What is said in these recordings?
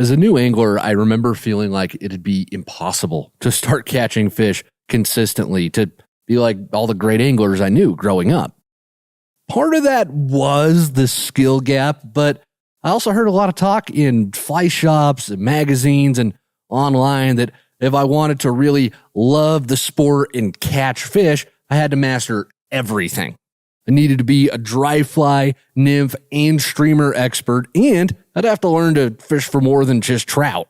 As a new angler, I remember feeling like it'd be impossible to start catching fish consistently, to be like all the great anglers I knew growing up. Part of that was the skill gap, but I also heard a lot of talk in fly shops and magazines and online that if I wanted to really love the sport and catch fish, I had to master everything. I needed to be a dry fly, nymph, and streamer expert, and I'd have to learn to fish for more than just trout.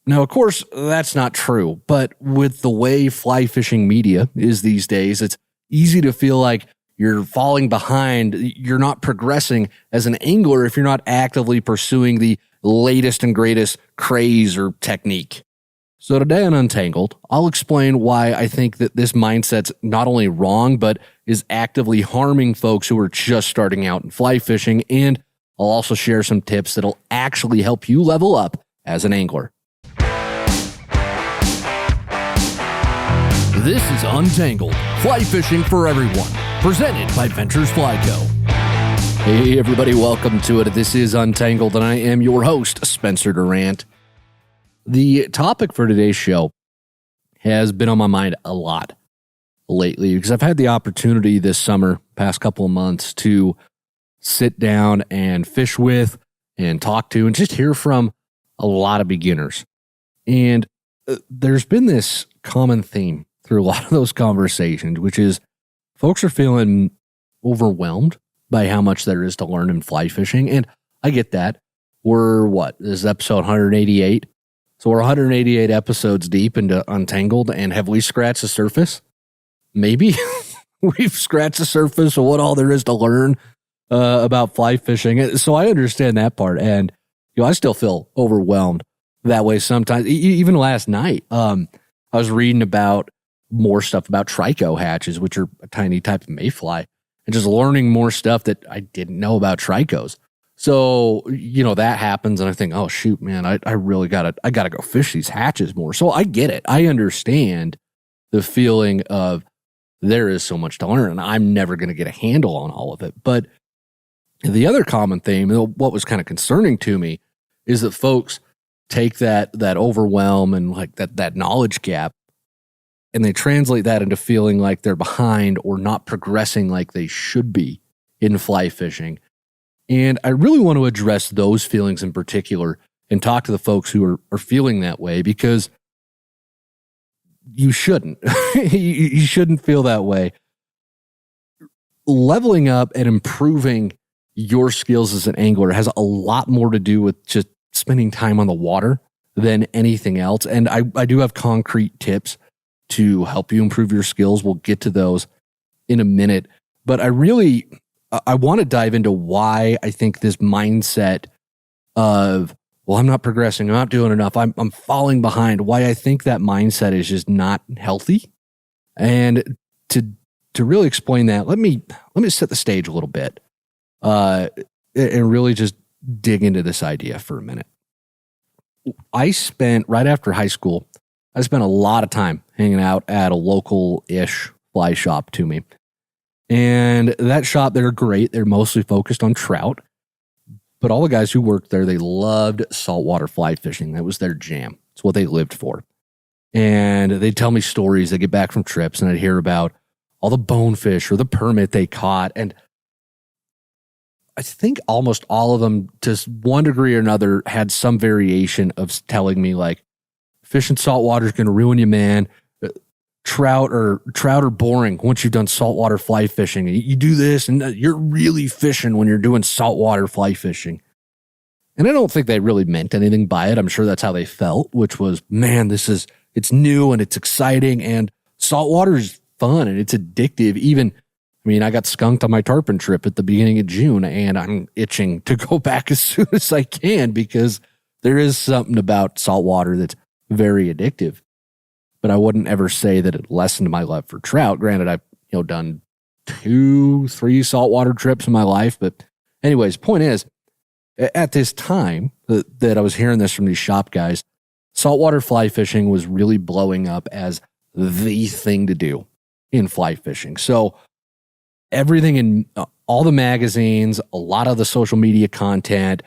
Now, of course, that's not true, but with the way fly fishing media is these days, it's easy to feel like you're falling behind, you're not progressing as an angler if you're not actively pursuing the latest and greatest craze or technique. So today on Untangled, I'll explain why I think that this mindset's not only wrong, but is actively harming folks who are just starting out in fly fishing, and I'll also share some tips that'll actually help you level up as an angler. This is Untangled, fly fishing for everyone, presented by Ventures Fly Co. Hey everybody, welcome to it. This is Untangled, and I am your host, Spencer Durant. The topic for today's show has been on my mind a lot lately because I've had the opportunity this summer, past couple of months, to sit down and fish with and talk to and just hear from a lot of beginners. And there's been this common theme through a lot of those conversations, which is folks are feeling overwhelmed by how much there is to learn in fly fishing. And I get that. This is episode 188. So we're 188 episodes deep into Untangled, and have we scratched the surface? Maybe. We've scratched the surface of what all there is to learn about fly fishing. So I understand that part, and I still feel overwhelmed that way sometimes. Even last night, I was reading about more stuff about trico hatches, which are a tiny type of mayfly, and just learning more stuff that I didn't know about tricos. So, that happens, and I think, oh, shoot, man, I really gotta go fish these hatches more. So I get it. I understand the feeling of there is so much to learn, and I'm never going to get a handle on all of it. But the other common theme, what was kind of concerning to me, is that folks take that overwhelm and like that knowledge gap, and they translate that into feeling like they're behind or not progressing like they should be in fly fishing. And I really want to address those feelings in particular and talk to the folks who are feeling that way, because you shouldn't. You shouldn't feel that way. Leveling up and improving your skills as an angler has a lot more to do with just spending time on the water than anything else. And I do have concrete tips to help you improve your skills. We'll get to those in a minute. But I want to dive into why I think this mindset of, well, I'm not progressing, I'm not doing enough, I'm falling behind, why I think that mindset is just not healthy. And to really explain that, let me set the stage a little bit and really just dig into this idea for a minute. Right after high school, I spent a lot of time hanging out at a local-ish fly shop to me. And that shop, they're great. They're mostly focused on trout. But all the guys who worked there, they loved saltwater fly fishing. That was their jam. It's what they lived for. And they'd tell me stories. They get back from trips, and I'd hear about all the bonefish or the permit they caught. And I think almost all of them, to one degree or another, had some variation of telling me, like, fishing saltwater is going to ruin you, man. Trout are boring once you've done saltwater fly fishing. You do this and you're really fishing when you're doing saltwater fly fishing. And I don't think they really meant anything by it. I'm sure that's how they felt, which was, man, it's new and it's exciting, and saltwater is fun and it's addictive. I got skunked on my tarpon trip at the beginning of June, and I'm itching to go back as soon as I can, because there is something about saltwater that's very addictive. But I wouldn't ever say that it lessened my love for trout. Granted, I've done 2-3 saltwater trips in my life. But anyways, point is, at this time that I was hearing this from these shop guys, saltwater fly fishing was really blowing up as the thing to do in fly fishing. So everything in all the magazines, a lot of the social media content,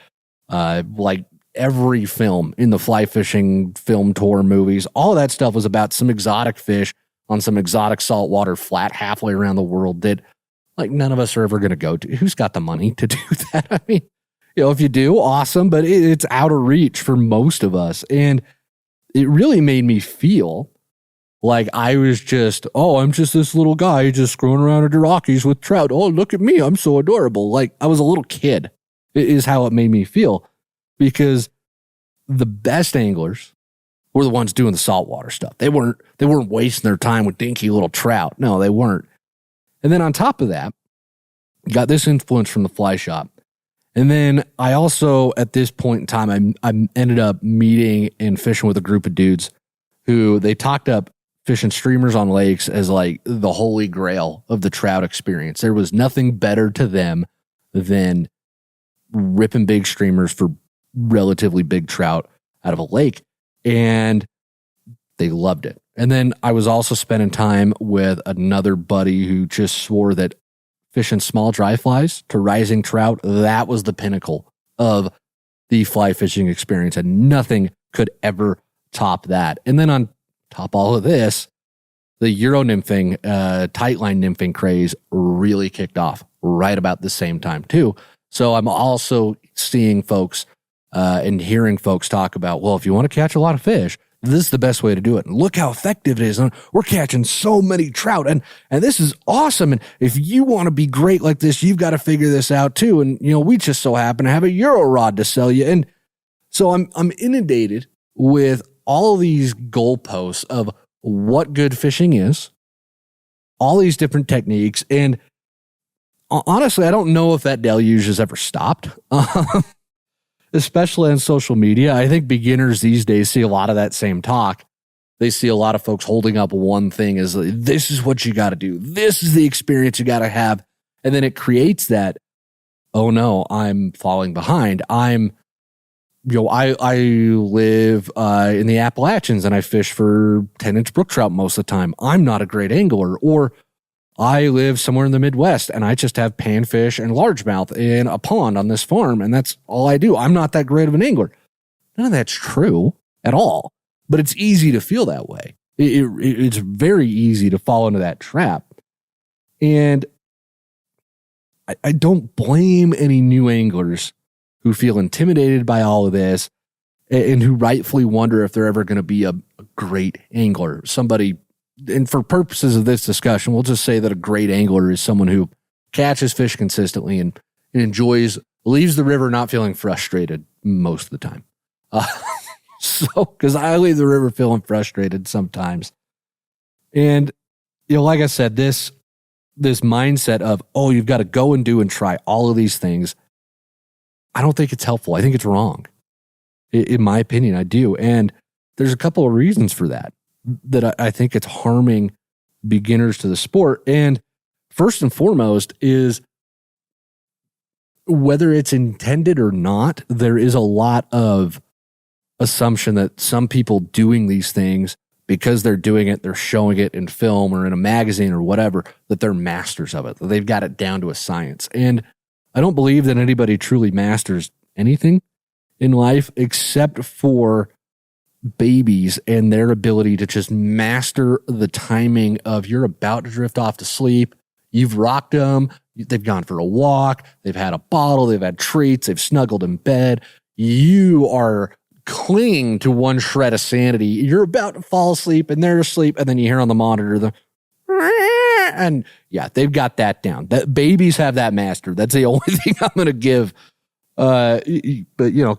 like every film in the fly fishing film tour movies, all of that stuff was about some exotic fish on some exotic saltwater flat halfway around the world that like none of us are ever going to go to. Who's got the money to do that? I mean, if you do, awesome, but it's out of reach for most of us. And it really made me feel like I was just, I'm just this little guy just screwing around at the Rockies with trout. Oh, look at me. I'm so adorable. Like I was a little kid is how it made me feel, because the best anglers were the ones doing the saltwater stuff. They weren't wasting their time with dinky little trout. No, they weren't. And then on top of that, got this influence from the fly shop. And then I also, at this point in time, I ended up meeting and fishing with a group of dudes who they talked up fishing streamers on lakes as like the holy grail of the trout experience. There was nothing better to them than ripping big streamers for relatively big trout out of a lake. And they loved it. And then I was also spending time with another buddy who just swore that fishing small dry flies to rising trout, that was the pinnacle of the fly fishing experience, and nothing could ever top that. And then on top all of this, the Euro nymphing, tightline nymphing craze really kicked off right about the same time too. So I'm also seeing folks and hearing folks talk about, well, if you want to catch a lot of fish, this is the best way to do it. And look how effective it is. And we're catching so many trout. And this is awesome. And if you want to be great like this, you've got to figure this out too. And, we just so happen to have a Euro rod to sell you. And so I'm inundated with all these goalposts of what good fishing is, all these different techniques. And honestly, I don't know if that deluge has ever stopped. Especially on social media. I think beginners these days see a lot of that same talk. They see a lot of folks holding up one thing as this is what you got to do. This is the experience you got to have. And then it creates that, oh no, I'm falling behind. I live in the Appalachians and I fish for 10-inch brook trout most of the time. I'm not a great angler. Or I live somewhere in the Midwest and I just have panfish and largemouth in a pond on this farm, and that's all I do. I'm not that great of an angler. None of that's true at all, but it's easy to feel that way. It's very easy to fall into that trap. And I don't blame any new anglers who feel intimidated by all of this and who rightfully wonder if they're ever going to be a great angler. Somebody, and for purposes of this discussion, we'll just say that a great angler is someone who catches fish consistently and leaves the river not feeling frustrated most of the time. Because I leave the river feeling frustrated sometimes. And, like I said, this mindset of, you've got to go and do and try all of these things, I don't think it's helpful. I think it's wrong. In my opinion, I do. And there's a couple of reasons for that I think it's harming beginners to the sport. And first and foremost is, whether it's intended or not, there is a lot of assumption that some people doing these things, because they're doing it, they're showing it in film or in a magazine or whatever, that they're masters of it, that they've got it down to a science. And I don't believe that anybody truly masters anything in life except for babies and their ability to just master the timing of, you're about to drift off to sleep. You've rocked them. They've gone for a walk. They've had a bottle. They've had treats. They've snuggled in bed. You are clinging to one shred of sanity. You're about to fall asleep and they're asleep. And then you hear on the monitor and yeah, they've got that down. That babies have that mastered. That's the only thing I'm going to give. But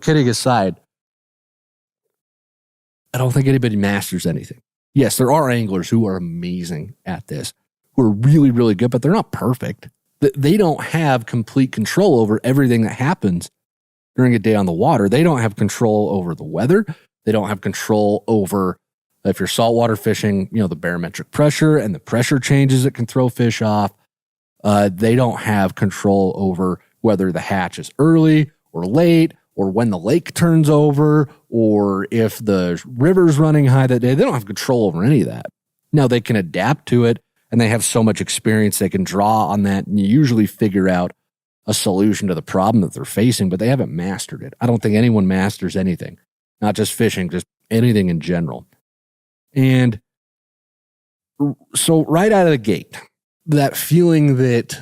kidding aside, I don't think anybody masters anything. Yes, there are anglers who are amazing at this, who are really, really good, but they're not perfect. They don't have complete control over everything that happens during a day on the water. They don't have control over the weather. They don't have control over, if you're saltwater fishing, the barometric pressure and the pressure changes that can throw fish off. They don't have control over whether the hatch is early or late, or when the lake turns over, or if the river's running high that day. They don't have control over any of that. Now, they can adapt to it, and they have so much experience they can draw on that, and you usually figure out a solution to the problem that they're facing, but they haven't mastered it. I don't think anyone masters anything, not just fishing, just anything in general. And so right out of the gate, that feeling that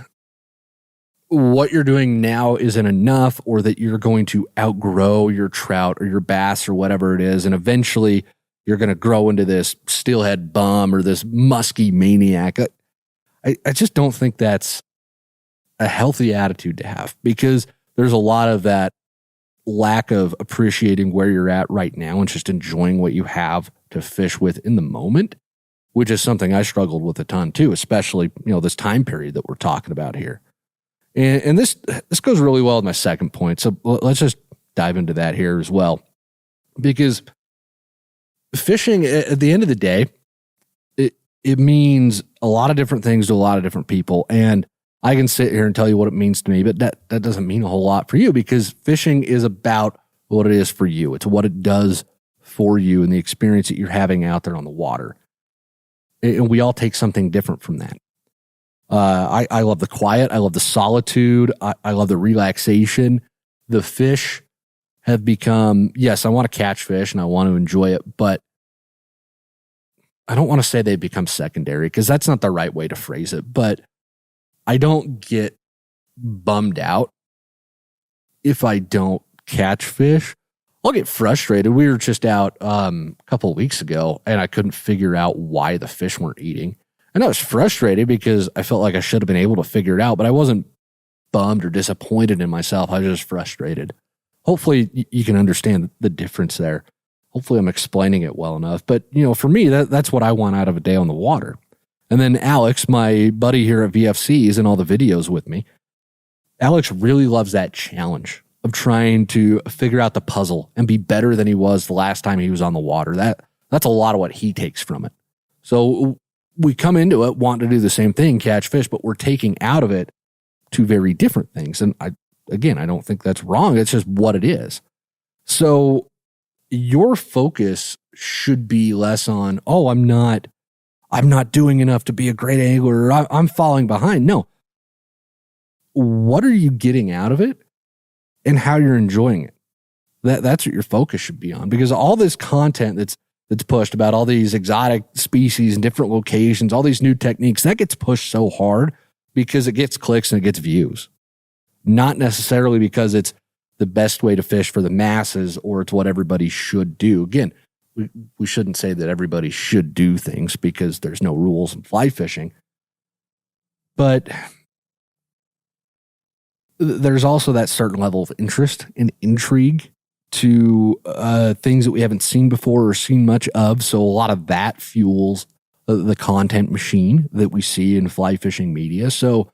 what you're doing now isn't enough, or that you're going to outgrow your trout or your bass or whatever it is, and eventually you're going to grow into this steelhead bum or this musky maniac. I just don't think that's a healthy attitude to have, because there's a lot of that lack of appreciating where you're at right now and just enjoying what you have to fish with in the moment, which is something I struggled with a ton too, especially, this time period that we're talking about here. And this goes really well with my second point. So let's just dive into that here as well, because fishing at the end of the day, it means a lot of different things to a lot of different people. And I can sit here and tell you what it means to me, but that doesn't mean a whole lot for you, because fishing is about what it is for you. It's what it does for you and the experience that you're having out there on the water. And we all take something different from that. I love the quiet. I love the solitude. I love the relaxation. The fish have become, yes, I want to catch fish and I want to enjoy it, but I don't want to say they become secondary, because that's not the right way to phrase it. But I don't get bummed out if I don't catch fish. I'll get frustrated. We were just out a couple of weeks ago, and I couldn't figure out why the fish weren't eating. And I was frustrated because I felt like I should have been able to figure it out, but I wasn't bummed or disappointed in myself. I was just frustrated. Hopefully you can understand the difference there. Hopefully I'm explaining it well enough. But, for me, that's what I want out of a day on the water. And then Alex, my buddy here at VFC, is in all the videos with me. Alex really loves that challenge of trying to figure out the puzzle and be better than he was the last time he was on the water. That's a lot of what he takes from it. So we come into it wanting to do the same thing, catch fish, but we're taking out of it two very different things. And I don't think that's wrong. It's just what it is. So your focus should be less on, I'm not doing enough to be a great angler, or I'm falling behind. No. What are you getting out of it and how you're enjoying it? That's what your focus should be on, because all this content that's pushed about all these exotic species and different locations, all these new techniques, that gets pushed so hard because it gets clicks and it gets views. Not necessarily because it's the best way to fish for the masses or it's what everybody should do. Again, we shouldn't say that everybody should do things, because there's no rules in fly fishing. But there's also that certain level of interest and intrigue to things that we haven't seen before or seen much of. So a lot of that fuels the content machine that we see in fly fishing media. So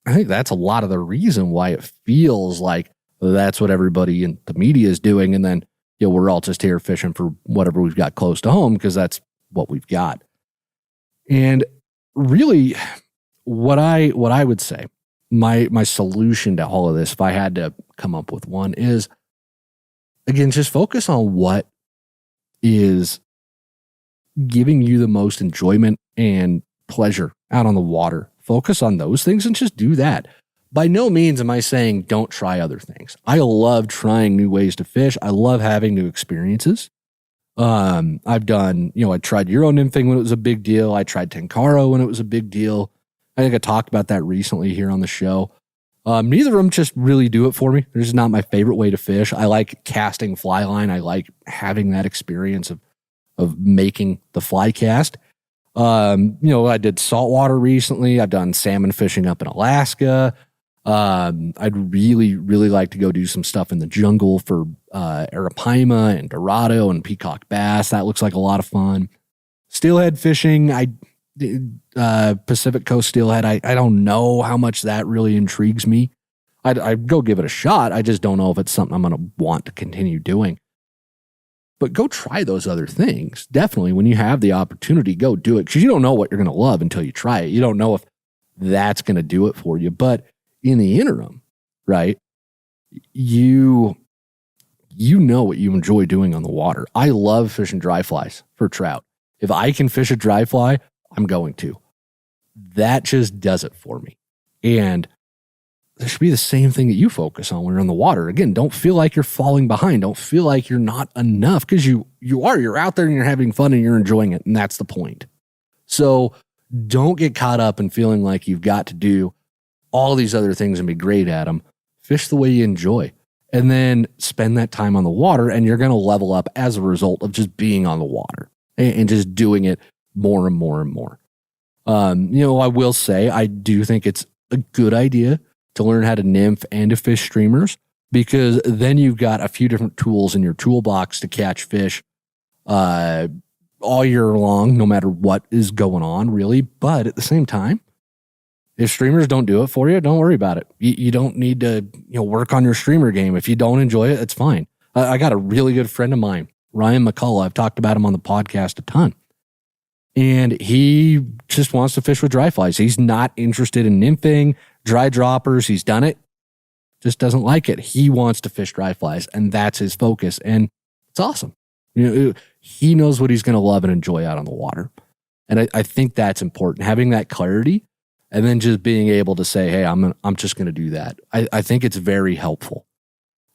I think that's a lot of the reason why it feels like that's what everybody in the media is doing. And then, we're all just here fishing for whatever we've got close to home, because that's what we've got. And really what I would say, my solution to all of this, if I had to come up with one, is, again, just focus on what is giving you the most enjoyment and pleasure out on the water. Focus on those things and just do that. By no means am I saying don't try other things. I love trying new ways to fish. I love having new experiences. I've done, I tried Euro nymphing when it was a big deal. I tried Tenkaro when it was a big deal. I think I talked about that recently here on the show. Neither of them just really do it for me. They're just not my favorite way to fish. I like casting fly line. I like having that experience of making the fly cast. I did saltwater recently. I've done salmon fishing up in Alaska. I'd really, really like to go do some stuff in the jungle for arapaima and dorado and peacock bass. That looks like a lot of fun. Steelhead fishing, Pacific Coast steelhead, I don't know how much that really intrigues me. I'd go give it a shot. I just don't know if it's something I'm going to want to continue doing. But go try those other things. Definitely, when you have the opportunity, go do it, because you don't know what you're going to love until you try it. You don't know if that's going to do it for you. But in the interim, right, you know what you enjoy doing on the water. I love fishing dry flies for trout. If I can fish a dry fly, I'm going to. That just does it for me. And there should be the same thing that you focus on when you're in the water. Again, don't feel like you're falling behind. Don't feel like you're not enough, because you are. You're out there and you're having fun and you're enjoying it. And that's the point. So don't get caught up in feeling like you've got to do all these other things and be great at them. Fish the way you enjoy, and then spend that time on the water, and you're going to level up as a result of just being on the water and just doing it more and more and more. I will say, I do think it's a good idea to learn how to nymph and to fish streamers, because then you've got a few different tools in your toolbox to catch fish all year long, no matter what is going on, really. But at the same time, if streamers don't do it for you, don't worry about it. You don't need to work on your streamer game. If you don't enjoy it, it's fine. I got a really good friend of mine, Ryan McCullough. I've talked about him on the podcast a ton. And he just wants to fish with dry flies. He's not interested in nymphing, dry droppers. He's done it, just doesn't like it. He wants to fish dry flies, and that's his focus. And it's awesome. He knows what he's going to love and enjoy out on the water. And I think that's important, having that clarity, and then just being able to say, hey, I'm just going to do that. I think it's very helpful,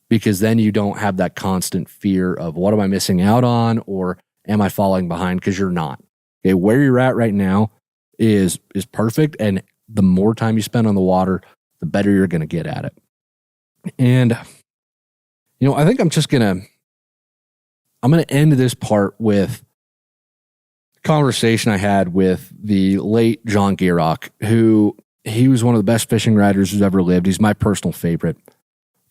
because then you don't have that constant fear of, what am I missing out on, or am I falling behind? Because you're not. Okay, where you're at right now is perfect, and the more time you spend on the water, the better you're going to get at it. And I think I'm going to end this part with a conversation I had with the late John Gayrock, who he was one of the best fishing writers who's ever lived. He's my personal favorite.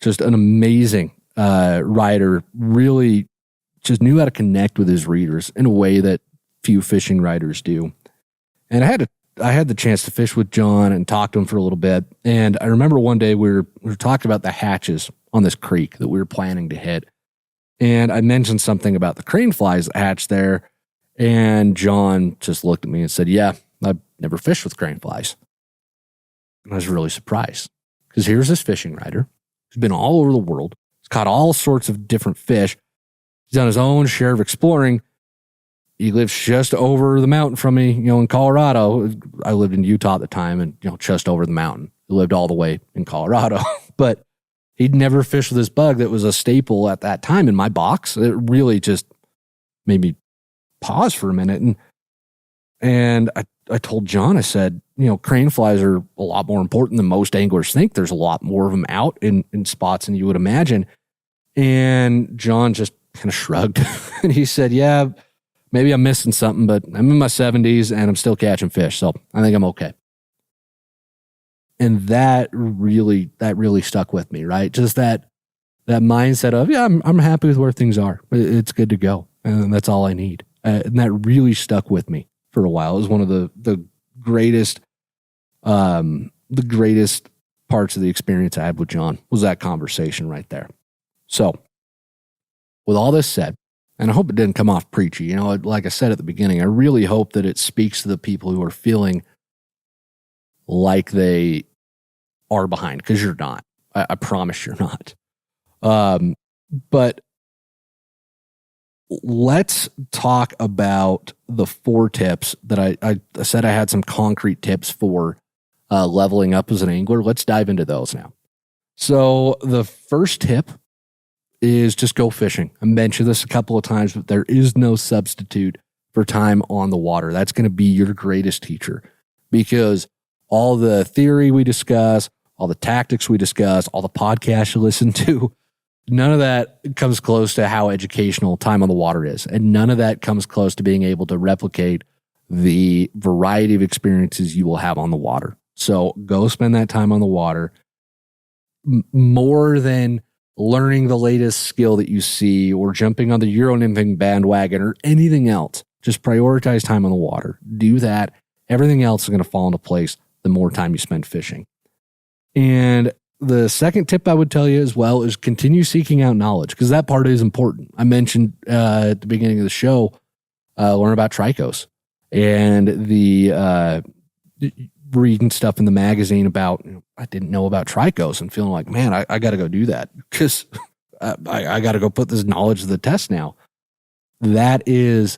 Just an amazing writer. Really just knew how to connect with his readers in a way that few fishing writers do. And I had the chance to fish with John and talk to him for a little bit. And I remember one day we were talking about the hatches on this creek that we were planning to hit. And I mentioned something about the crane flies that hatch there. And John just looked at me and said, yeah, I've never fished with crane flies. And I was really surprised, because here's this fishing writer who's been all over the world. He's caught all sorts of different fish. He's done his own share of exploring. He lives just over the mountain from me, in Colorado. I lived in Utah at the time, and, just over the mountain. He lived all the way in Colorado. But he'd never fished with this bug that was a staple at that time in my box. It really just made me pause for a minute. And I told John, I said, crane flies are a lot more important than most anglers think. There's a lot more of them out in spots than you would imagine. And John just kind of shrugged. And he said, yeah, maybe I'm missing something, but I'm in my 70s and I'm still catching fish. So I think I'm okay. And that really stuck with me, right? Just that mindset of, yeah, I'm happy with where things are. It's good to go. And that's all I need. And that really stuck with me for a while. It was one of the greatest parts of the experience I had with John, was that conversation right there. So with all this said, and I hope it didn't come off preachy, like I said at the beginning, I really hope that it speaks to the people who are feeling like they are behind, because you're not. I promise you're not. But let's talk about the 4 tips that I said I had some concrete tips for leveling up as an angler. Let's dive into those now. So the first tip is just go fishing. I mentioned this a couple of times, but there is no substitute for time on the water. That's going to be your greatest teacher, because all the theory we discuss, all the tactics we discuss, all the podcasts you listen to, none of that comes close to how educational time on the water is. And none of that comes close to being able to replicate the variety of experiences you will have on the water. So go spend that time on the water. More than learning the latest skill that you see or jumping on the Euro nymphing bandwagon or anything else, just prioritize time on the water. Do that. Everything else is going to fall into place the more time you spend fishing. And the second tip I would tell you as well is continue seeking out knowledge, because that part is important. I mentioned at the beginning of the show, learn about trichos and the reading stuff in the magazine about, I didn't know about trichos, and feeling like, man, I got to go do that, because I got to go put this knowledge to the test now. That is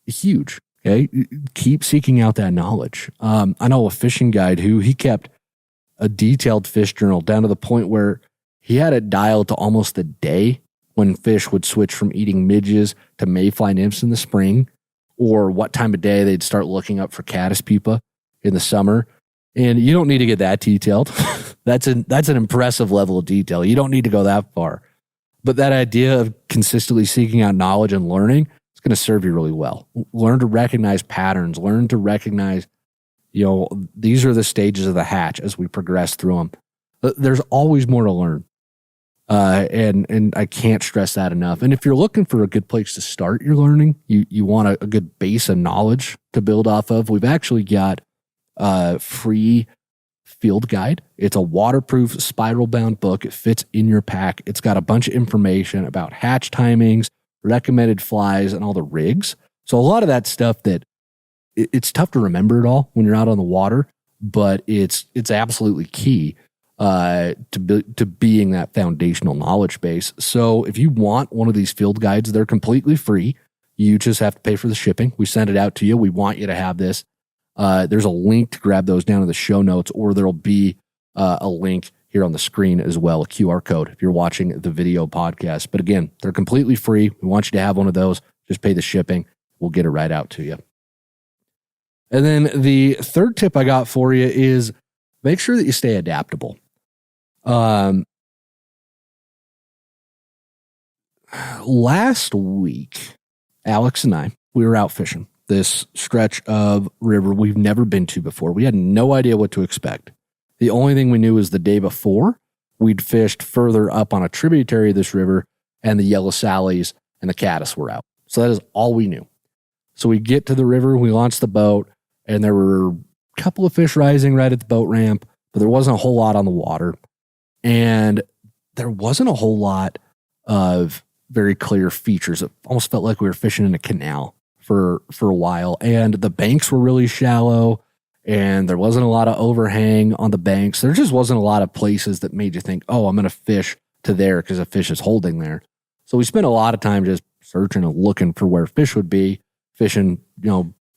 huge. Okay. Keep seeking out that knowledge. I know a fishing guide who he kept a detailed fish journal down to the point where he had it dialed to almost the day when fish would switch from eating midges to mayfly nymphs in the spring, or what time of day they'd start looking up for caddis pupa in the summer. And you don't need to get that detailed. That's an impressive level of detail. You don't need to go that far. But that idea of consistently seeking out knowledge and learning is going to serve you really well. Learn to recognize patterns. Learn to recognize, these are the stages of the hatch as we progress through them. There's always more to learn. And I can't stress that enough. And if you're looking for a good place to start your learning, you want a good base of knowledge to build off of, we've actually got a free field guide. It's a waterproof spiral bound book. It fits in your pack. It's got a bunch of information about hatch timings, recommended flies, and all the rigs. So a lot of that stuff that it's tough to remember it all when you're out on the water, but it's absolutely key to being that foundational knowledge base. So if you want one of these field guides, they're completely free. You just have to pay for the shipping. We send it out to you. We want you to have this. There's a link to grab those down in the show notes, or there'll be a link here on the screen as well, a QR code if you're watching the video podcast. But again, they're completely free. We want you to have one of those. Just pay the shipping. We'll get it right out to you. And then the third tip I got for you is make sure that you stay adaptable. Last week, Alex and I, we were out fishing this stretch of river we've never been to before. We had no idea what to expect. The only thing we knew was the day before, we'd fished further up on a tributary of this river, and the yellow sallies and the caddis were out. So that is all we knew. So we get to the river, we launch the boat, and there were a couple of fish rising right at the boat ramp, but there wasn't a whole lot on the water. And there wasn't a whole lot of very clear features. It almost felt like we were fishing in a canal for a while. And the banks were really shallow, and there wasn't a lot of overhang on the banks. There just wasn't a lot of places that made you think, oh, I'm going to fish to there because a fish is holding there. So we spent a lot of time just searching and looking for where fish would be, fishing,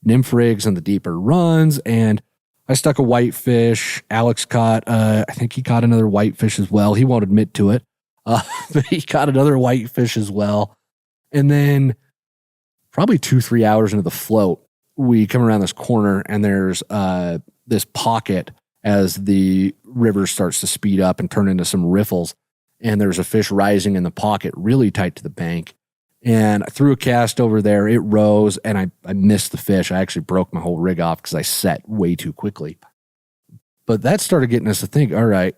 nymph rigs and the deeper runs. And I stuck a whitefish. Alex caught, I think he caught another whitefish as well. He won't admit to it, but he caught another whitefish as well. And then probably 2-3 hours into the float, we come around this corner, and there's this pocket as the river starts to speed up and turn into some riffles. And there's a fish rising in the pocket really tight to the bank. And I threw a cast over there. It rose, and I missed the fish. I actually broke my whole rig off because I set way too quickly. But that started getting us to think, all right,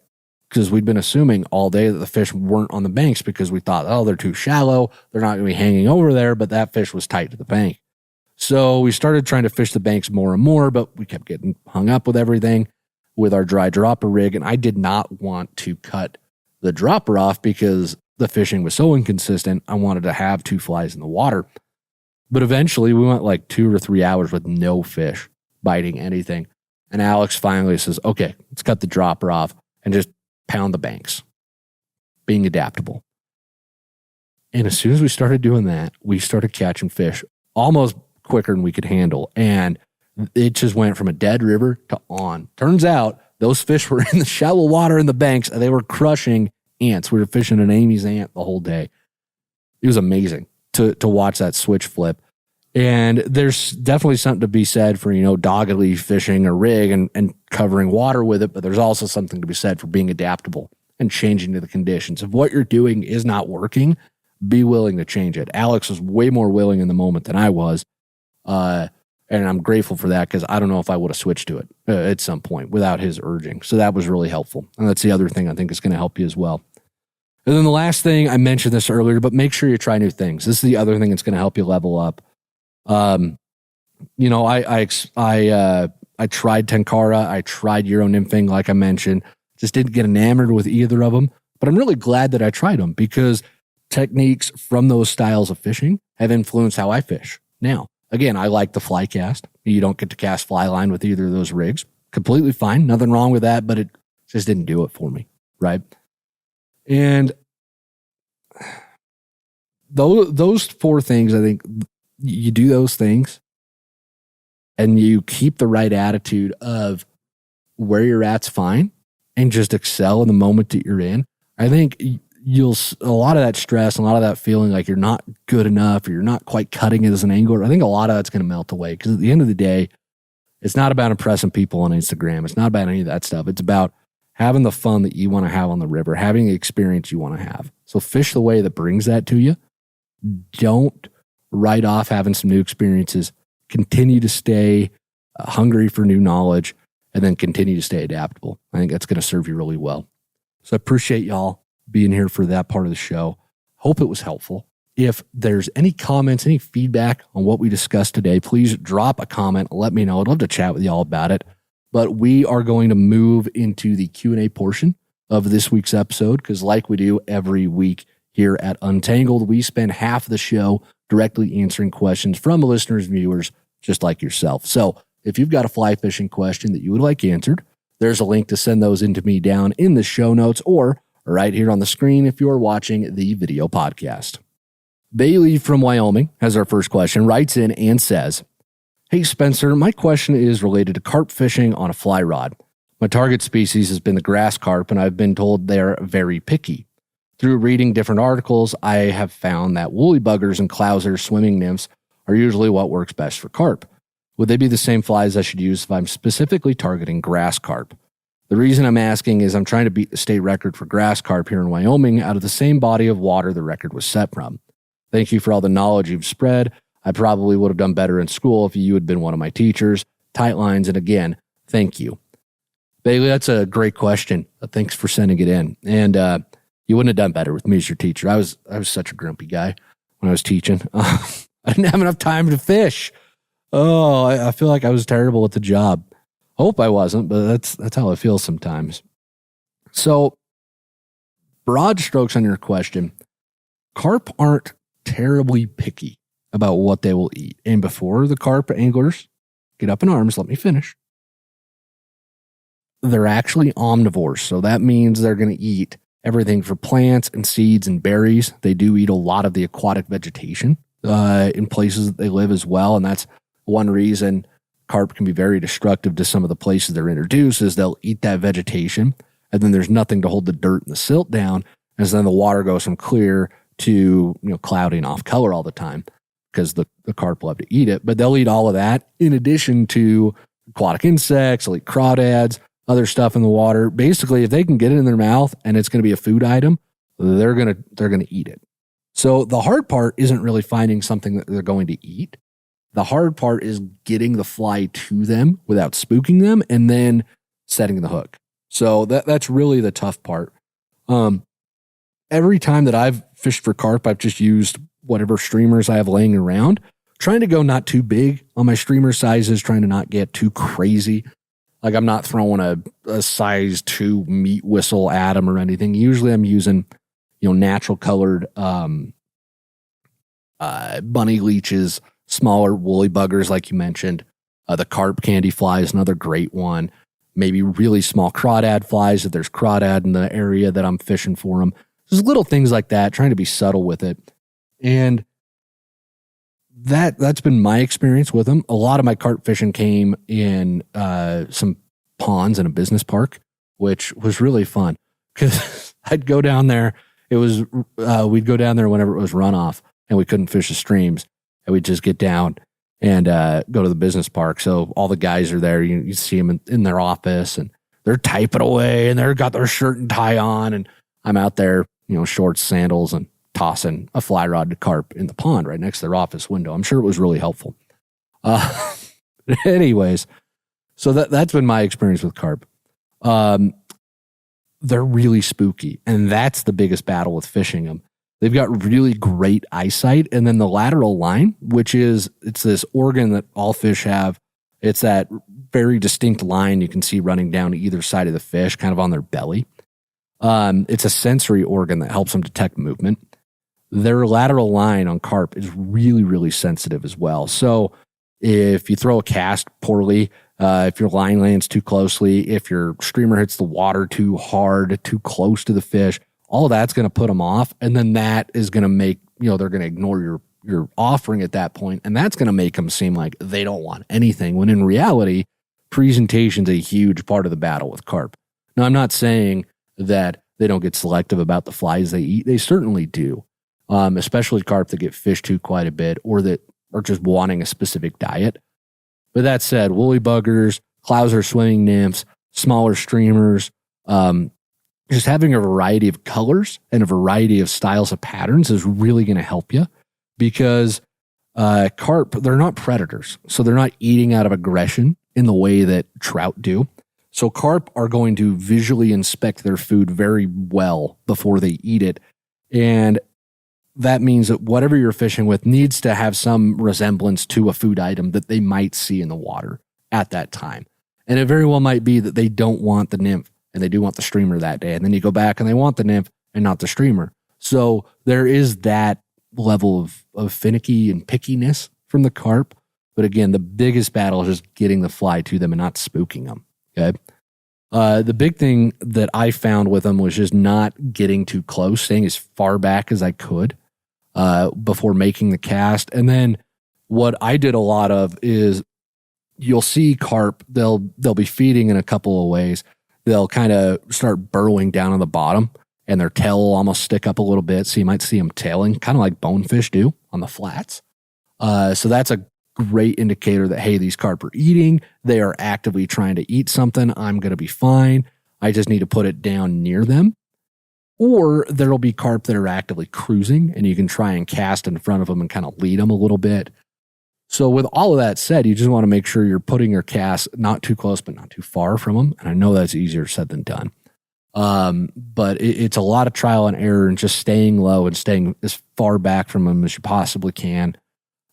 because we'd been assuming all day that the fish weren't on the banks because we thought, oh, they're too shallow. They're not going to be hanging over there, but that fish was tight to the bank. So we started trying to fish the banks more and more, but we kept getting hung up with everything with our dry dropper rig. And I did not want to cut the dropper off because the fishing was so inconsistent. I wanted to have 2 flies in the water. But eventually we went like 2 or 3 hours with no fish biting anything. And Alex finally says, okay, let's cut the dropper off and just pound the banks, being adaptable. And as soon as we started doing that, we started catching fish almost quicker than we could handle. And it just went from a dead river to on. Turns out those fish were in the shallow water in the banks, and they were crushing ants. We were fishing an Amy's ant the whole day. It was amazing to watch that switch flip. And there's definitely something to be said for, doggedly fishing a rig and covering water with it. But there's also something to be said for being adaptable and changing to the conditions. If what you're doing is not working, be willing to change it. Alex was way more willing in the moment than I was. And I'm grateful for that, because I don't know if I would have switched to it at some point without his urging. So that was really helpful. And that's the other thing I think is going to help you as well. And then the last thing, I mentioned this earlier, but make sure you try new things. This is the other thing that's going to help you level up. I tried Tenkara, I tried Euro nymphing, like I mentioned, just didn't get enamored with either of them, but I'm really glad that I tried them, because techniques from those styles of fishing have influenced how I fish. Now, again, I like the fly cast. You don't get to cast fly line with either of those rigs. Completely fine. Nothing wrong with that, but it just didn't do it for me. Right. And those 4 things, I think, you do those things and you keep the right attitude of where you're at's fine, and just excel in the moment that you're in, I think a lot of that stress, a lot of that feeling like you're not good enough or you're not quite cutting it as an angler, I think a lot of that's going to melt away, because at the end of the day, it's not about impressing people on Instagram. It's not about any of that stuff. It's about having the fun that you want to have on the river, having the experience you want to have. So fish the way that brings that to you. Don't write off having some new experiences. Continue to stay hungry for new knowledge, and then continue to stay adaptable. I think that's going to serve you really well. So I appreciate y'all being here for that part of the show. Hope it was helpful. If there's any comments, any feedback on what we discussed today, please drop a comment. Let me know. I'd love to chat with y'all about it. But we are going to move into the Q&A portion of this week's episode, because like we do every week here at Untangled, we spend half the show directly answering questions from listeners and viewers just like yourself. So if you've got a fly fishing question that you would like answered, there's a link to send those into me down in the show notes or right here on the screen if you're watching the video podcast. Bailey from Wyoming has our first question, writes in and says, "Hey Spencer, my question is related to carp fishing on a fly rod. My target species has been the grass carp, and I've been told they're very picky. Through reading different articles, I have found that woolly buggers and clouser swimming nymphs are usually what works best for carp. Would they be the same flies I should use if I'm specifically targeting grass carp? The reason I'm asking is I'm trying to beat the state record for grass carp here in Wyoming out of the same body of water the record was set from. Thank you for all the knowledge you've spread. I probably would have done better in school if you had been one of my teachers. Tight lines, and again, thank you." Bailey, that's a great question. Thanks for sending it in. And you wouldn't have done better with me as your teacher. I was such a grumpy guy when I was teaching. I didn't have enough time to fish. Oh, I feel like I was terrible at the job. Hope I wasn't, but that's how it feels sometimes. So, broad strokes on your question, carp aren't terribly picky about what they will eat. And before the carp anglers get up in arms, let me finish. They're actually omnivores. So that means they're going to eat everything from plants and seeds and berries. They do eat a lot of the aquatic vegetation in places that they live as well. And that's one reason carp can be very destructive to some of the places they're introduced, is they'll eat that vegetation, and then there's nothing to hold the dirt and the silt down, as then the water goes from clear to clouding off color all the time, because the carp love to eat it. But they'll eat all of that in addition to aquatic insects. They'll eat crawdads, other stuff in the water. Basically, if they can get it in their mouth and it's going to be a food item, they're going to eat it. So the hard part isn't really finding something that they're going to eat. The hard part is getting the fly to them without spooking them and then setting the hook. So that's really the tough part. Every time that I've fished for carp, I've just used whatever streamers I have laying around, trying to go not too big on my streamer sizes, trying to not get too crazy. Like I'm not throwing a size 2 meat whistle at them or anything. Usually I'm using, natural colored bunny leeches, smaller woolly buggers like you mentioned. The carp candy fly is another great one. Maybe really small crawdad flies if there's crawdad in the area that I'm fishing for them. Just little things like that, trying to be subtle with it. And that's been my experience with them. A lot of my carp fishing came in some ponds in a business park, which was really fun because I'd go down there. We'd go down there whenever it was runoff and we couldn't fish the streams, and we'd just get down and go to the business park. So all the guys are there. You see them in their office and they're typing away and they're got their shirt and tie on, and I'm out there, shorts, sandals, and tossing a fly rod to carp in the pond right next to their office window. I'm sure it was really helpful. Anyways, so that's been my experience with carp. They're really spooky, and that's the biggest battle with fishing them. They've got really great eyesight, and then the lateral line, it's this organ that all fish have. It's that very distinct line you can see running down either side of the fish, kind of on their belly. It's a sensory organ that helps them detect movement. Their lateral line on carp is really, really sensitive as well. So if you throw a cast poorly, if your line lands too closely, if your streamer hits the water too hard, too close to the fish, all of that's going to put them off. And then that is going to make, they're going to ignore your offering at that point. And that's going to make them seem like they don't want anything, when in reality, presentation's a huge part of the battle with carp. Now, I'm not saying that they don't get selective about the flies they eat. They certainly do, especially carp that get fished to quite a bit or that are just wanting a specific diet. But that said, woolly buggers, clouser swimming nymphs, smaller streamers, just having a variety of colors and a variety of styles of patterns is really going to help you, because carp, they're not predators. So they're not eating out of aggression in the way that trout do. So carp are going to visually inspect their food very well before they eat it. And that means that whatever you're fishing with needs to have some resemblance to a food item that they might see in the water at that time. And it very well might be that they don't want the nymph and they do want the streamer that day. And then you go back and they want the nymph and not the streamer. So there is that level of finicky and pickiness from the carp. But again, the biggest battle is just getting the fly to them and not spooking them. Okay. The big thing that I found with them was just not getting too close, staying as far back as I could before making the cast. And then what I did a lot of is you'll see carp, they'll be feeding in a couple of ways. They'll kind of start burrowing down on the bottom and their tail will almost stick up a little bit. So you might see them tailing, kind of like bonefish do on the flats. So that's a great indicator that, hey, these carp are eating. They are actively trying to eat something. I'm going to be fine. I just need to put it down near them. Or there'll be carp that are actively cruising and you can try and cast in front of them and kind of lead them a little bit. So with all of that said, you just want to make sure you're putting your cast not too close, but not too far from them. And I know that's easier said than done. But it's a lot of trial and error and just staying low and staying as far back from them as you possibly can.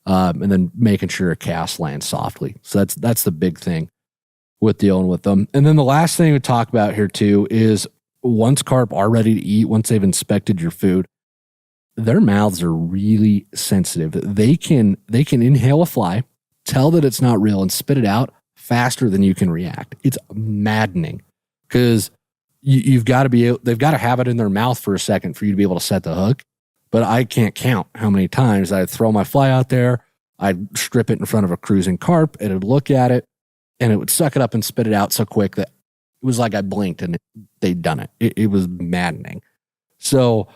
And then making sure a cast lands softly. So that's the big thing with dealing with them. And then the last thing we talk about here too is once carp are ready to eat, once they've inspected your food, their mouths are really sensitive. They can inhale a fly, tell that it's not real, and spit it out faster than you can react. It's maddening because they've got to have it in their mouth for a second for you to be able to set the hook. But I can't count how many times I'd throw my fly out there, I'd strip it in front of a cruising carp, and it'd look at it, and it would suck it up and spit it out so quick that it was like I blinked and they'd done it. It was maddening. So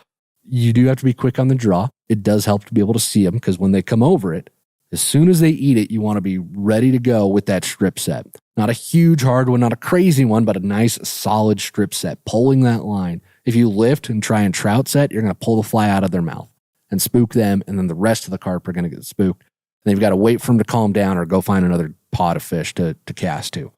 you do have to be quick on the draw. It does help to be able to see them because when they come over it, as soon as they eat it, you want to be ready to go with that strip set. Not a huge hard one, not a crazy one, but a nice solid strip set, pulling that line. If you lift and try and trout set, you're going to pull the fly out of their mouth and spook them, and then the rest of the carp are going to get spooked. And they've got to wait for them to calm down or go find another pot of fish to cast to.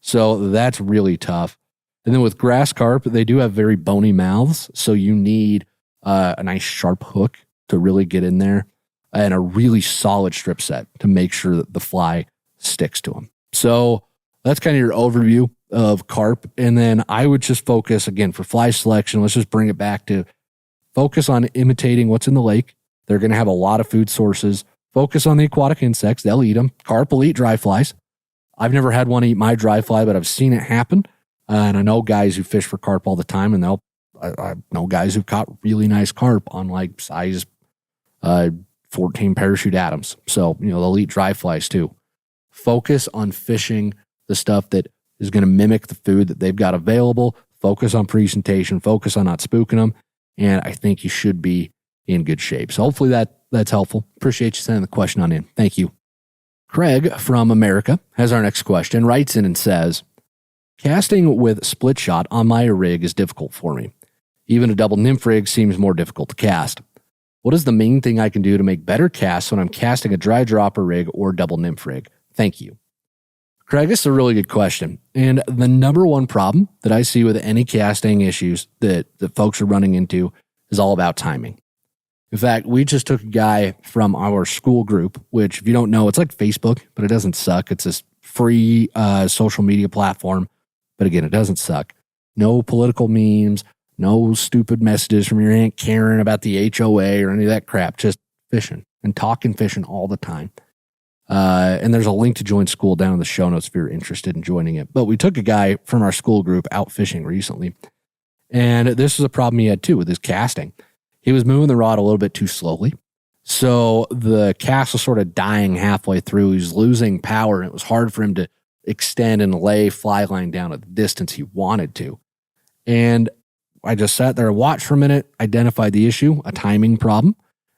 So that's really tough. And then with grass carp, they do have very bony mouths, so you need a nice sharp hook to really get in there and a really solid strip set to make sure that the fly sticks to them. So that's kind of your overview of carp. And then I would just focus, again, for fly selection, let's just bring it back to focus on imitating what's in the lake. They're going to have a lot of food sources. Focus on the aquatic insects. They'll eat them. Carp will eat dry flies. I've never had one eat my dry fly, but I've seen it happen. And I know guys who fish for carp all the time, and I know guys who've caught really nice carp on like size 14 parachute atoms. So, they'll eat dry flies too. Focus on fishing the stuff that is going to mimic the food that they've got available. Focus on presentation. Focus on not spooking them. And I think you should be in good shape. So hopefully that's helpful. Appreciate you sending the question on in. Thank you. Craig from America has our next question, writes in and says, casting with split shot on my rig is difficult for me. Even a double nymph rig seems more difficult to cast. What is the main thing I can do to make better casts when I'm casting a dry dropper rig or double nymph rig? Thank you. Craig, this is a really good question. And the number one problem that I see with any casting issues that folks are running into is all about timing. In fact, we just took a guy from our school group, which if you don't know, it's like Facebook, but it doesn't suck. It's this free social media platform. But again, it doesn't suck. No political memes, no stupid messages from your Aunt Karen about the HOA or any of that crap. Just fishing and talking fishing all the time. And there's a link to join school down in the show notes if you're interested in joining it. But we took a guy from our school group out fishing recently. And this was a problem he had too with his casting. He was moving the rod a little bit too slowly. So the cast was sort of dying halfway through. He was losing power, and it was hard for him to extend and lay fly line down at the distance he wanted to. And I just sat there, watched for a minute, identified the issue, a timing problem,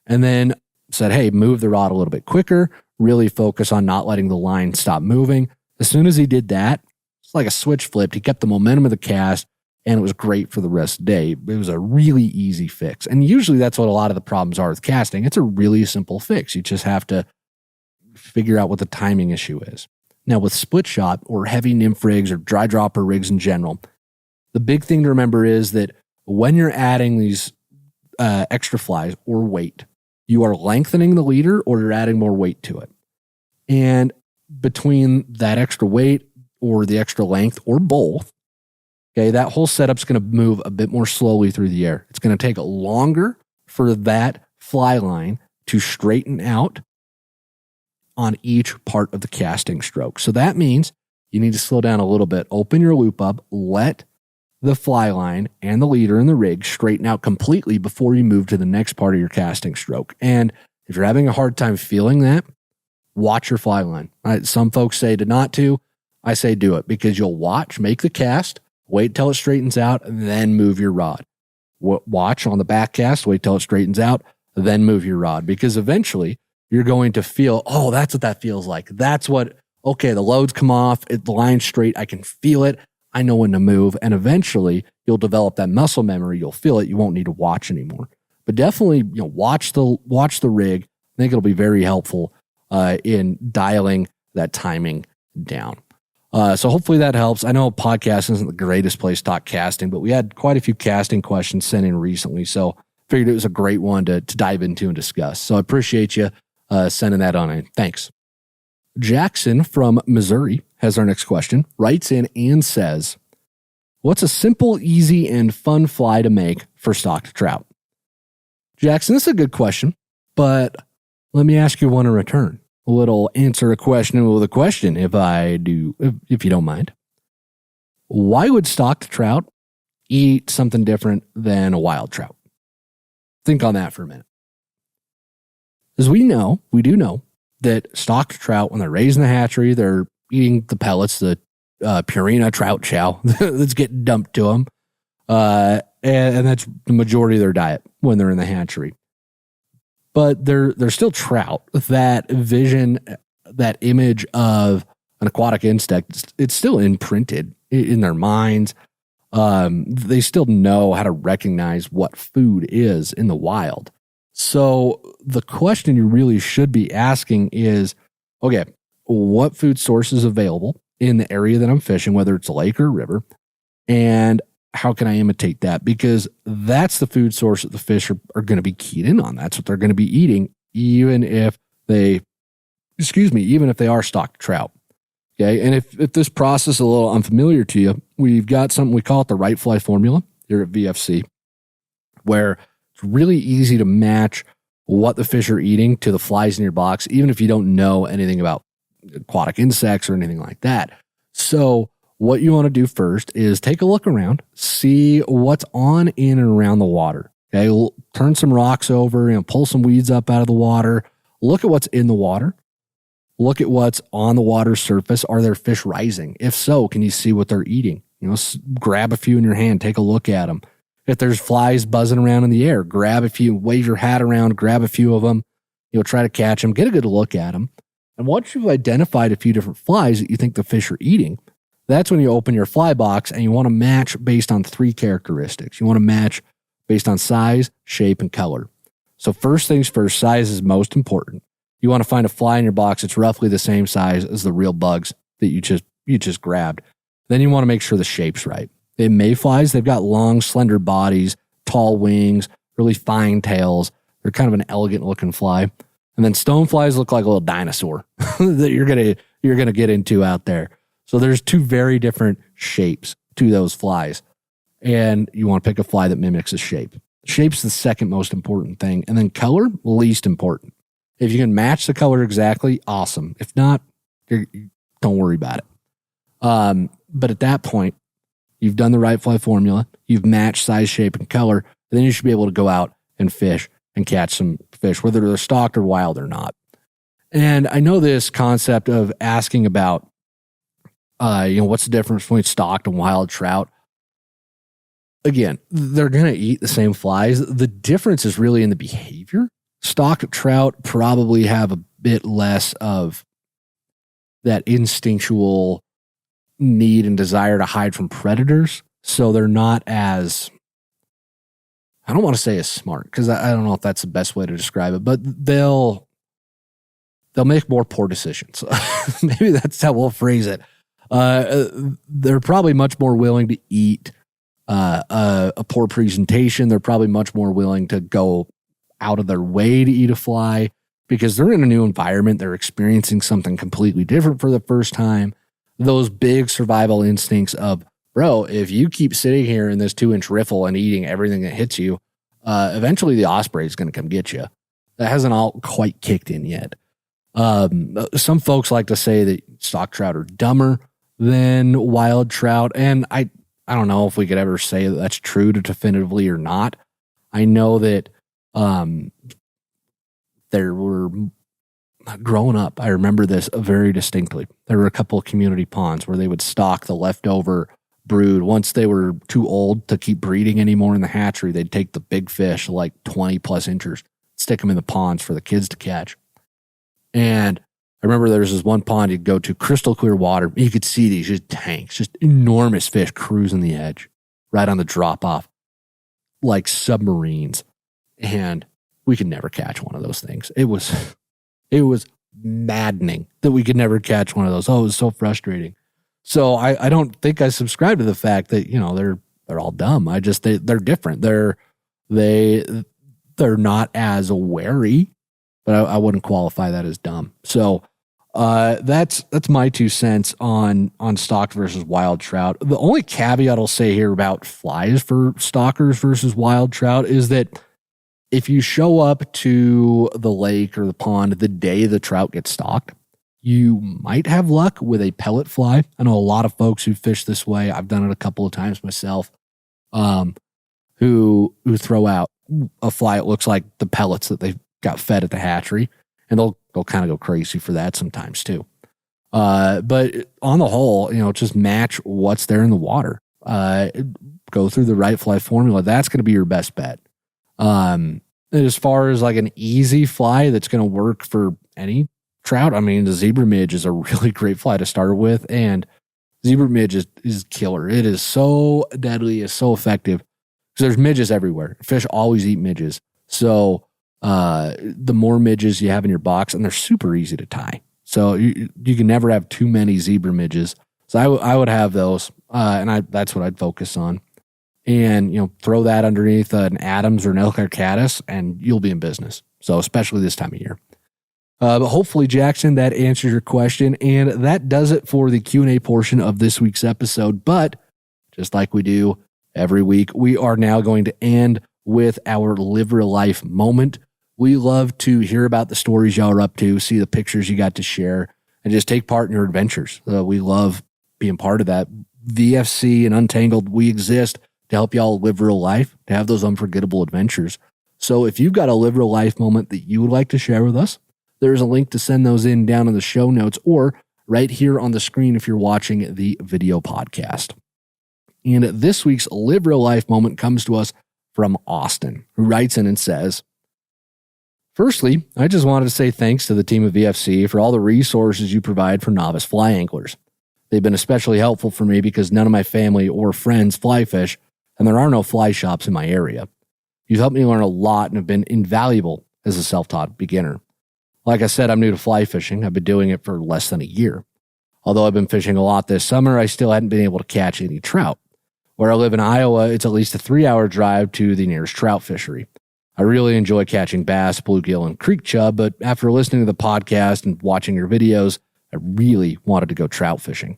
and then said, hey, move the rod a little bit quicker, really focus on not letting the line stop moving. As soon as he did that, it's like a switch flipped. He kept the momentum of the cast, and it was great for the rest of the day. It was a really easy fix. And usually that's what a lot of the problems are with casting. It's a really simple fix. You just have to figure out what the timing issue is. Now, with split shot or heavy nymph rigs or dry dropper rigs in general, the big thing to remember is that when you're adding these extra flies or weight, you are lengthening the leader or you're adding more weight to it. And between that extra weight or the extra length or both, okay, that whole setup's going to move a bit more slowly through the air. It's going to take longer for that fly line to straighten out on each part of the casting stroke. So that means you need to slow down a little bit, open your loop up, let the fly line and the leader and the rig straighten out completely before you move to the next part of your casting stroke. And if you're having a hard time feeling that, watch your fly line. Some folks say to not to. I say do it because you'll watch, make the cast, wait till it straightens out, and then move your rod. Watch on the back cast, wait till it straightens out, then move your rod, because eventually you're going to feel, oh, that's what that feels like. That's what, okay, the loads come off, the line's straight, I can feel it, I know when to move, and eventually you'll develop that muscle memory, you'll feel it, you won't need to watch anymore. But definitely, watch the rig. I think it'll be very helpful in dialing that timing down. So hopefully that helps. I know podcast isn't the greatest place to talk casting, but we had quite a few casting questions sent in recently, so figured it was a great one to dive into and discuss. So I appreciate you sending that on in. Thanks. Jackson from Missouri has our next question, writes in and says, what's a simple, easy, and fun fly to make for stocked trout? Jackson, this is a good question, but let me ask you one in return. A little answer a question with a question, if you don't mind. Why would stocked trout eat something different than a wild trout? Think on that for a minute. As we do know that stocked trout, when they're raised in the hatchery, they're eating the pellets, the Purina trout chow that's getting dumped to them. And that's the majority of their diet when they're in the hatchery. But they're still trout. That vision, that image of an aquatic insect, it's still imprinted in their minds. They still know how to recognize what food is in the wild. So the question you really should be asking is, okay, what food source is available in the area that I'm fishing, whether it's a lake or a river, and how can I imitate that? Because that's the food source that the fish are going to be keyed in on. That's what they're going to be eating, even if they are stocked trout. Okay. And if this process is a little unfamiliar to you, we've got something, we call it the right fly formula here at VFC, where it's really easy to match what the fish are eating to the flies in your box, even if you don't know anything about aquatic insects or anything like that. So what you want to do first is take a look around, see what's on in and around the water. Okay, turn some rocks over, pull some weeds up out of the water. Look at what's in the water. Look at what's on the water surface. Are there fish rising? If so, can you see what they're eating? Grab a few in your hand, take a look at them. If there's flies buzzing around in the air, grab a few, wave your hat around, grab a few of them. Try to catch them, get a good look at them. And once you've identified a few different flies that you think the fish are eating, that's when you open your fly box and you want to match based on 3 characteristics. You want to match based on size, shape, and color. So first things first, size is most important. You want to find a fly in your box that's roughly the same size as the real bugs that you just grabbed. Then you want to make sure the shape's right. In mayflies, they've got long, slender bodies, tall wings, really fine tails. They're kind of an elegant looking fly. And then stoneflies look like a little dinosaur that you're gonna get into out there. So there's 2 very different shapes to those flies. And you want to pick a fly that mimics the shape. Shape's the second most important thing. And then color, least important. If you can match the color exactly, awesome. If not, don't worry about it. But at that point, you've done the right fly formula. You've matched size, shape, and color. And then you should be able to go out and fish and catch some fish, whether they're stocked or wild or not. And I know this concept of asking about, what's the difference between stocked and wild trout? again, they're going to eat the same flies. The difference is really in the behavior. Stocked trout probably have a bit less of that instinctual need and desire to hide from predators. So they're not as, I don't want to say as smart, because I don't know if that's the best way to describe it, but they'll make more poor decisions. Maybe that's how we'll phrase it. They're probably much more willing to eat a poor presentation. They're probably much more willing to go out of their way to eat a fly because they're in a new environment. They're experiencing something completely different for the first time. Those big survival instincts of, bro, if you keep sitting here in this 2-inch riffle and eating everything that hits you, eventually the osprey is going to come get you. That hasn't all quite kicked in yet. Some folks like to say that stock trout are dumber than wild trout, and I don't know if we could ever say that that's true definitively or not. I know that there were, growing up, I remember this very distinctly. There were a couple of community ponds where they would stock the leftover brood. Once they were too old to keep breeding anymore in the hatchery, they'd take the big fish, like 20 plus inchers, stick them in the ponds for the kids to catch. And I remember there was this one pond you'd go to, crystal clear water. You could see these just tanks, just enormous fish cruising the edge right on the drop off like submarines. And we could never catch one of those things. It was maddening that we could never catch one of those. Oh, it was so frustrating. So I don't think I subscribe to the fact that, you know, they're all dumb. They're different. They're not as wary, but I wouldn't qualify that as dumb. So that's my 2 cents on stocked versus wild trout. The only caveat I'll say here about flies for stockers versus wild trout is that if you show up to the lake or the pond the day the trout gets stocked, you might have luck with a pellet fly. I know a lot of folks who fish this way. I've done it a couple of times myself, who throw out a fly. It looks like the pellets that they got fed at the hatchery, and they'll kind of go crazy for that sometimes too. But on the whole, you know, just match what's there in the water. Go through the right fly formula. That's going to be your best bet. And as far as like an easy fly that's going to work for any trout, I mean, the zebra midge is a really great fly to start with, and zebra midge is killer. It is so deadly, it's so effective because there's midges everywhere. Fish always eat midges. So the more midges you have in your box, and they're super easy to tie. So you can never have too many zebra midges. So I would have those, and that's what I'd focus on. And, you know, throw that underneath an Adams or an Elkhart caddis, and you'll be in business. So especially this time of year. But hopefully, Jackson, that answers your question. And that does it for the Q&A portion of this week's episode. But just like we do every week, we are now going to end with our Live Real Life moment. We love to hear about the stories y'all are up to, see the pictures you got to share, and just take part in your adventures. We love being part of that. VFC and Untangled, we exist to help y'all live real life, to have those unforgettable adventures. So if you've got a Live Real Life moment that you would like to share with us, there's a link to send those in down in the show notes or right here on the screen if you're watching the video podcast. And this week's Live Real Life moment comes to us from Austin, who writes in and says, "Firstly, I just wanted to say thanks to the team of VFC for all the resources you provide for novice fly anglers. They've been especially helpful for me because none of my family or friends fly fish, and there are no fly shops in my area. You've helped me learn a lot and have been invaluable as a self-taught beginner. Like I said, I'm new to fly fishing. I've been doing it for less than a year. Although I've been fishing a lot this summer, I still hadn't been able to catch any trout. Where I live in Iowa, it's at least a 3-hour drive to the nearest trout fishery. I really enjoy catching bass, bluegill, and creek chub, but after listening to the podcast and watching your videos, I really wanted to go trout fishing.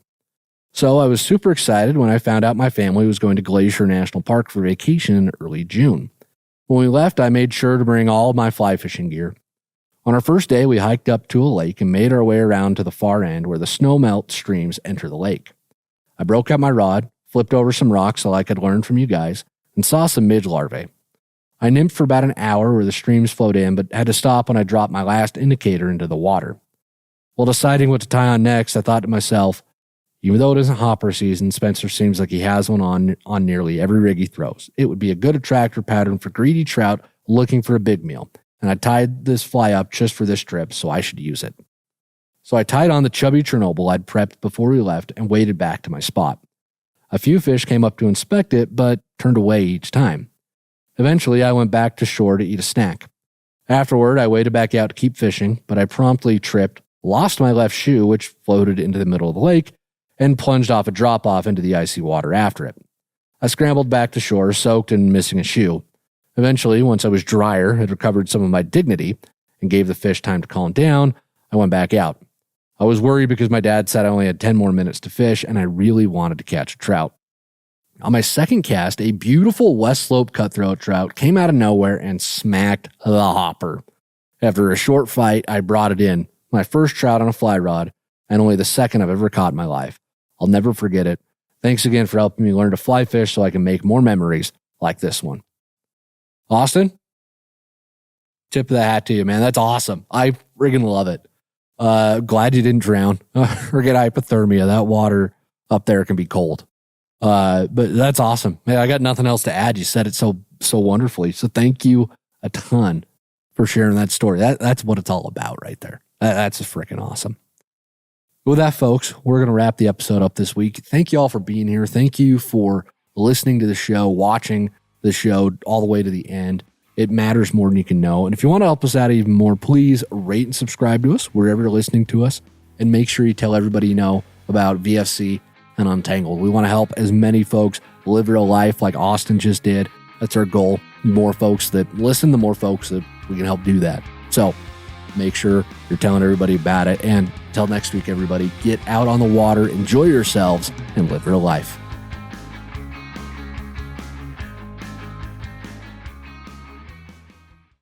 So I was super excited when I found out my family was going to Glacier National Park for vacation in early June. When we left, I made sure to bring all of my fly fishing gear. On our first day, we hiked up to a lake and made our way around to the far end where the snowmelt streams enter the lake. I broke out my rod, flipped over some rocks so I could learn from you guys, and saw some midge larvae. I nymphed for about an hour where the streams flowed in, but had to stop when I dropped my last indicator into the water. While deciding what to tie on next, I thought to myself, Even though it isn't hopper season, Spencer seems like he has one on nearly every rig he throws. It would be a good attractor pattern for greedy trout looking for a big meal. And I tied this fly up just for this trip, so I should use it. So I tied on the chubby Chernobyl I'd prepped before we left and waded back to my spot. A few fish came up to inspect it, but turned away each time. Eventually, I went back to shore to eat a snack. Afterward, I waded back out to keep fishing, but I promptly tripped, lost my left shoe, which floated into the middle of the lake, and plunged off a drop-off into the icy water after it. I scrambled back to shore, soaked and missing a shoe. Eventually, once I was drier, had recovered some of my dignity, and gave the fish time to calm down, I went back out. I was worried because my dad said I only had 10 more minutes to fish, and I really wanted to catch a trout. On my second cast, a beautiful West Slope cutthroat trout came out of nowhere and smacked the hopper. After a short fight, I brought it in, my first trout on a fly rod, and only the second I've ever caught in my life. I'll never forget it. Thanks again for helping me learn to fly fish so I can make more memories like this one. Austin, tip of the hat to you, man. That's awesome. I friggin' love it. Glad you didn't drown or get hypothermia. That water up there can be cold. But that's awesome. Man, I got nothing else to add. You said it so wonderfully. So thank you a ton for sharing that story. That's what it's all about right there. That's just freaking awesome. With that, folks, we're going to wrap the episode up this week. Thank you all for being here. Thank you for listening to the show, watching the show all the way to the end. It matters more than you can know. And if you want to help us out even more, please rate and subscribe to us wherever you're listening to us. And make sure you tell everybody you know about VFC and Untangled. We want to help as many folks live real life like Austin just did. That's our goal. More folks that listen, the more folks that we can help do that. So make sure you're telling everybody about it. And until next week, everybody, get out on the water, enjoy yourselves, and live real life.